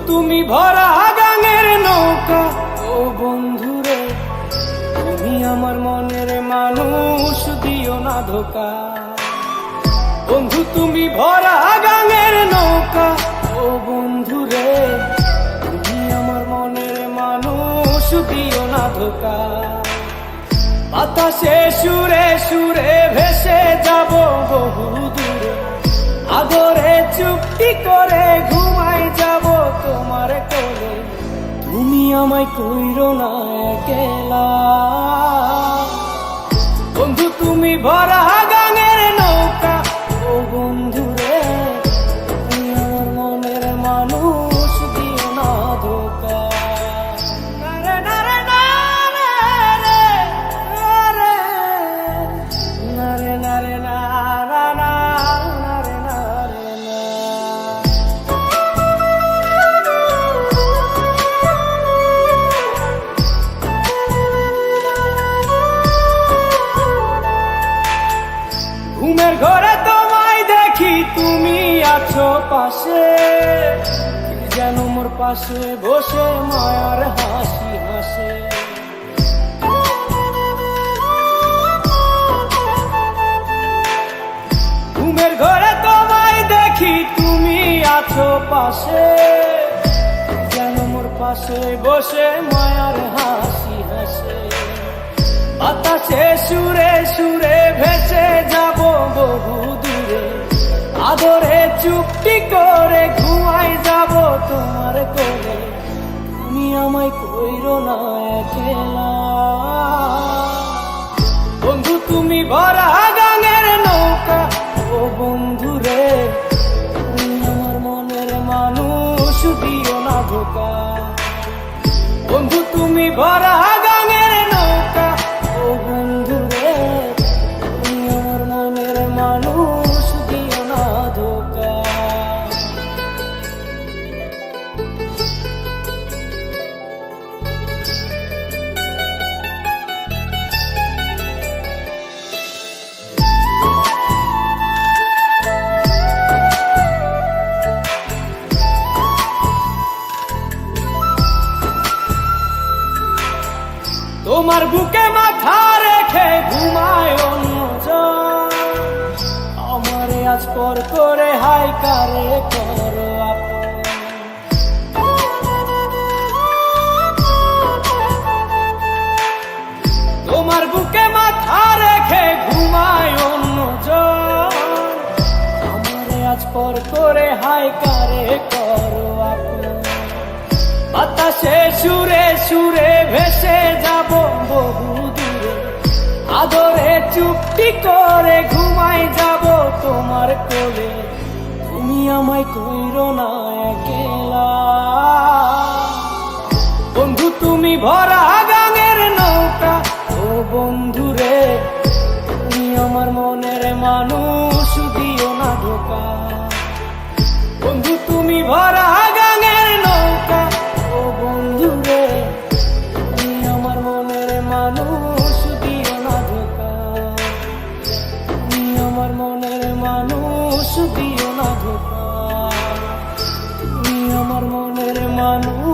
তুমি ভরা গাঙের নৌকা, ও বন্ধুরে তুমি আমার মনের মানুষ, দিও না ধোকা। বন্ধু তুমি ভরা গাঙের নৌকা, ও বন্ধুরে তুমি আমার মনের মানুষ, দিও না ধোকা। বাতাসে সুরে সুরে ভেসে যাব বহু দূরে, আদরে চুক্তি করে ঘুমাই যাব তোমার কোলে। তুমি আমায় কইরো না একলা, বন্ধু তুমি ভরা গাঙের নৌকা, ও বন্ধুরে তুমি আমার মনের মানুষ, দিও না ধোকা। ঘুমের ঘরে তোমায় দেখি তুমি আছো পাশে, যেন মোর পাশে বসে মায়ার হাসি হাসে। ঘুমের ঘরে তোমায় দেখি তুমি আছো পাশে, যেন মোর পাশে বসে মায়ার হাসি হাসে। বাতাসে সুরে সুরে ভেসে যাব বহু দূরে, আদরে চুক্তি করে ঘুমাই যাব তোমার কোলে। তুমি আমায় কইরো না একলা, বন্ধু তুমি ভরা গাঙের নৌকা, ও বন্ধুরে তুমি আমার মনের মানুষ, দিও না ধোকা। বন্ধু তুমি ভরা গাঙের নৌকা, ও বন্ধুরে তুমি আমার মনের মানুষ, দিও না ধোকা। তোমার বুকে মাথা রেখে ঘুমায় অন্যজন, আমারে আজ পর করে হাই কারে করো আপন। তোমার বুকে মাথা রেখে ঘুমায় অন্যজন, আমারে আজ পর করে হাই কারে করো আপন। বাতাসে সুরে সুরে ভেসে যাব বহু দূরে, আদরে চুক্তি করে ঘুমাই যাব তোমার কোলে। তুমি আমায় কইরো না একলা, বন্ধু তুমি ভরা গাঙের নৌকা, ও বন্ধুরে তুমি আমার মনের মানুষ, দিও না ধোকা। বন্ধু তুমি ভরা গাঙের নৌকা, ও বন্ধুরে তুমি আমার মনের মানুষ, দিও না ধোকা। তুমি আমার মনের মানুষ, দিও না ধোকা। তুমি আমার মনের মানুষ।